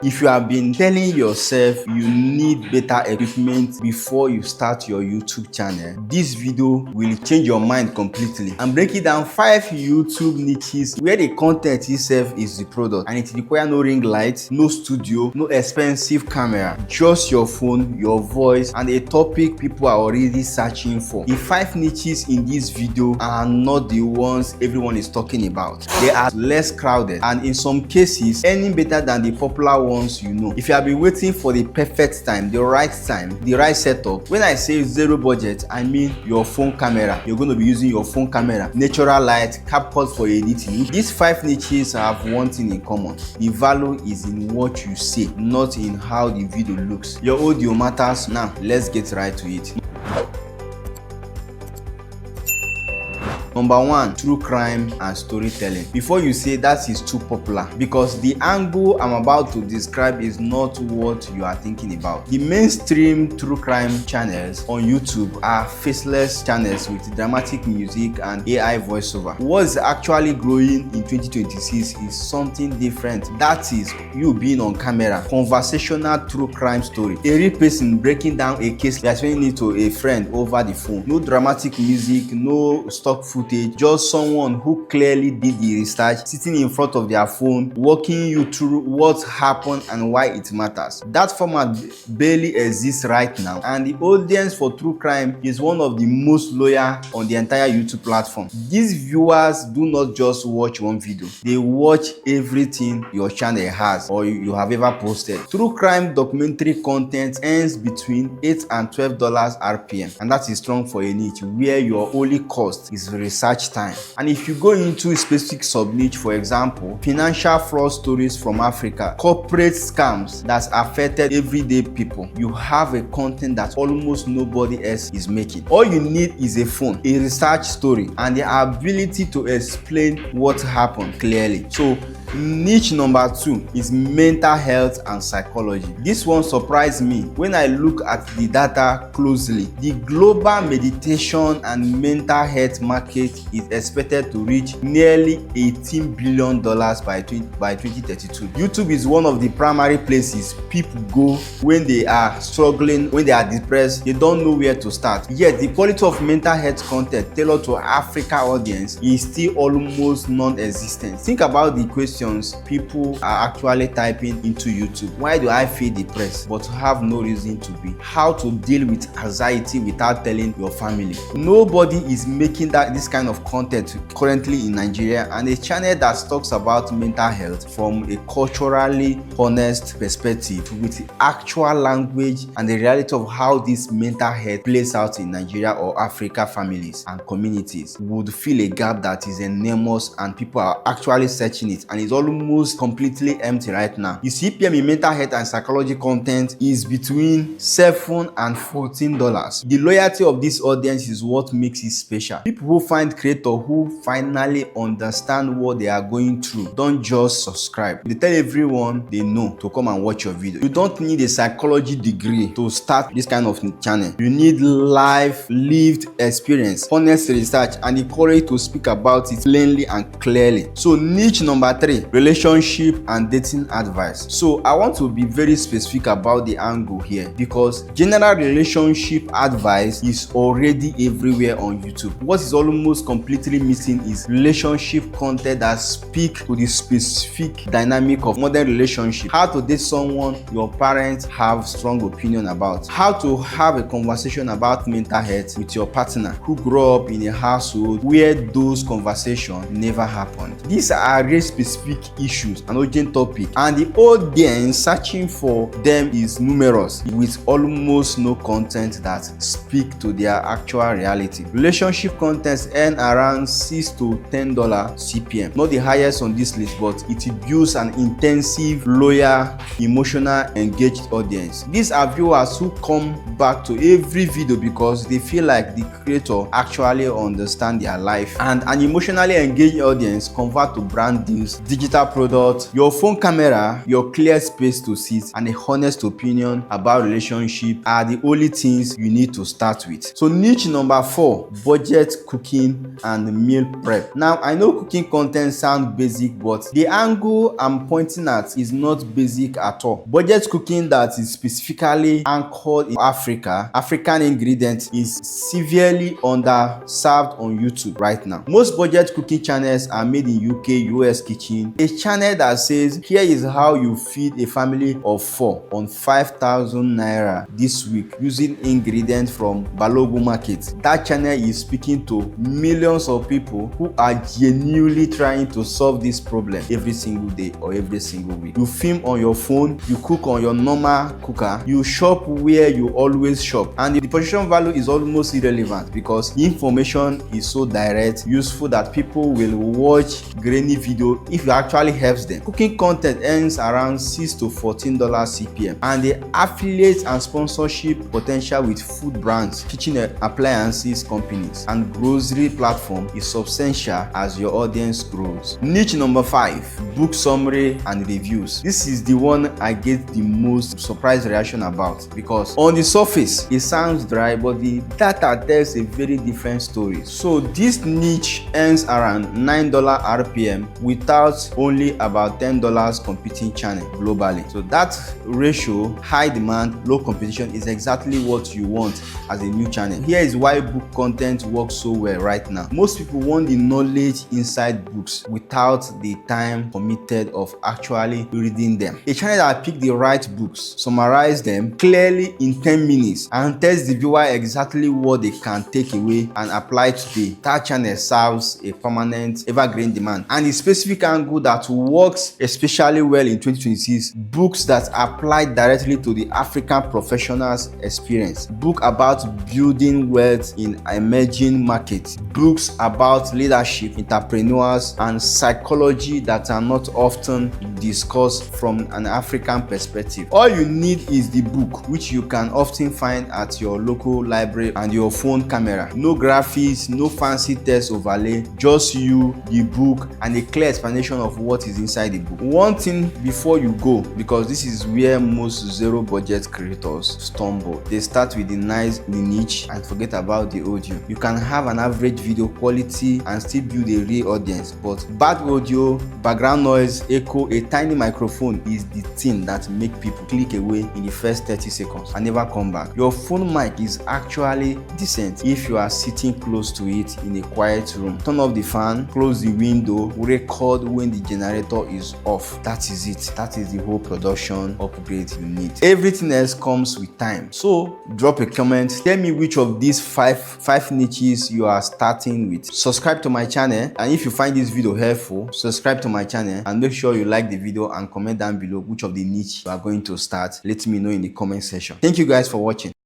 If you have been telling yourself you need better equipment before you start your YouTube channel, this video will change your mind completely. I'm breaking down 5 YouTube niches where the content itself is the product and it requires no ring light, no studio, no expensive camera, just your phone, your voice, and a topic people are already searching for. The 5 niches in this video are not the ones everyone is talking about. They are less crowded and in some cases earning better than the popular ones you know. If you have been waiting for the perfect time, the right setup, when I say zero budget, I mean your phone camera. You're going to be using your phone camera, natural light, CapCut for editing. These 5 niches have one thing in common. The value is in what you say, not in how the video looks. Your audio matters. Now let's get right to it. Number 1, true crime and storytelling. Before you say that is too popular, because the angle I'm about to describe is not what you are thinking about. The mainstream true crime channels on YouTube are faceless channels with dramatic music and AI voiceover. What's actually growing in 2026 is something different. That is you being on camera, conversational true crime story. A real person breaking down a case, explaining it to a friend over the phone. No dramatic music, no stock footage, just someone who clearly did the research, sitting in front of their phone, walking you through what happened and why it matters. That format barely exists right now, and the audience for true crime is one of the most loyal on the entire YouTube platform. These viewers do not just watch one video, they watch everything your channel has or you have ever posted. True crime documentary content earns between $8 and $12 RPM, and that is strong for a niche where your only cost is research time. And if you go into a specific sub-niche, for example, financial fraud stories from Africa, corporate scams that affected everyday people, you have a content that almost nobody else is making. All you need is a phone, a research story, and the ability to explain what happened clearly. So niche number 2 is mental health and psychology. This one surprised me when I look at the data closely. The global meditation and mental health market is expected to reach nearly $18 billion by 2032. YouTube is one of the primary places people go when they are struggling, when they are depressed, they don't know where to start. Yet the quality of mental health content tailored to Africa audience is still almost non-existent. Think about the question people are actually typing into YouTube. Why do I feel depressed but have no reason to be? How to deal with anxiety without telling your family? Nobody is making this kind of content currently in Nigeria, and a channel that talks about mental health from a culturally honest perspective with actual language and the reality of how this mental health plays out in Nigeria or Africa families and communities would fill a gap that is enormous, and people are actually searching it, and it's almost completely empty right now. The CPM in mental health and psychology content is between $7 and $14. The loyalty of this audience is what makes it special. People who find creators who finally understand what they are going through don't just subscribe. They tell everyone they know to come and watch your video. You don't need a psychology degree to start this kind of channel. You need lived experience, honest research, and the courage to speak about it plainly and clearly. So niche number 3, relationship and dating advice. So I want to be very specific about the angle here, because general relationship advice is already everywhere on YouTube. What is almost completely missing is relationship content that speak to the specific dynamic of modern relationship. How to date someone your parents have strong opinion about. How to have a conversation about mental health with your partner who grew up in a household where those conversations never happened. These are very specific issues, an urgent topic, and the audience searching for them is numerous, with almost no content that speak to their actual reality. Relationship contents earn around $6 to $10 CPM, not the highest on this list, but it builds an intensive, loyal, emotional, engaged audience. These are viewers who come back to every video because they feel like the creator actually understand their life, and an emotionally engaged audience convert to brand deals, digital products, your phone camera, your clear space to sit, and a honest opinion about relationship are the only things you need to start with. So niche number 4, budget cooking and meal prep. Now I know cooking content sound basic, but the angle I'm pointing at is not basic at at all. Budget cooking that is specifically anchored in African ingredients is severely underserved on YouTube right now. Most budget cooking channels are made in UK, US kitchen. A channel that says, here is how you feed a family of 4 on 5,000 naira this week using ingredients from Balogun market. That channel is speaking to millions of people who are genuinely trying to solve this problem every single day or every single week. You film on your phone, you cook on your normal cooker, you shop where you always shop, and the position value is almost irrelevant because the information is so direct, useful that people will watch grainy video if it actually helps them. Cooking content earns around $6 to $14 CPM, and the affiliate and sponsorship potential with food brands, kitchen appliances companies, and grocery platform is substantial as your audience grows. Niche number 5, book summary and reviews. This is the one I get the most surprise reaction about because on the surface it sounds dry, but the data tells a very different story. So this niche earns around $9 RPM without only about $10 competing channel globally. So that ratio, high demand, low competition, is exactly what you want as a new channel. Here is why book content works so well right now. Most people want the knowledge inside books without the time committed of actually reading them. A channel that pick the right books, summarize them clearly in 10 minutes and tells the viewer exactly what they can take away and apply today. That channel serves a permanent evergreen demand, and a specific angle that works especially well in 2026, books that apply directly to the African professionals experience. Book about building wealth in emerging markets, books about leadership, entrepreneurs, and psychology that are not often discussed from an African perspective. All you need is the book, which you can often find at your local library, and your phone camera. No graphics, no fancy text overlay, just you, the book, and a clear explanation of what is inside the book. One thing before you go, because this is where most zero budget creators stumble. They start with the niche and forget about the audio. You can have an average video quality and still build a real audience, but bad audio, background noise, echo, a tiny microphone is the thing that make people click away in the first 30 seconds and never come back. Your phone mic is actually decent if you are sitting close to it in a quiet room. Turn off the fan, close the window, record when the generator is off. That is it. That is the whole production upgrade you need. Everything else comes with time. So drop a comment, tell me which of these five niches you are starting with. Subscribe to my channel, and if you find this video helpful, subscribe to my channel and make sure you like the video and comment down below which of the niche you are going to start. Let me know in the comment section. Thank you guys for watching.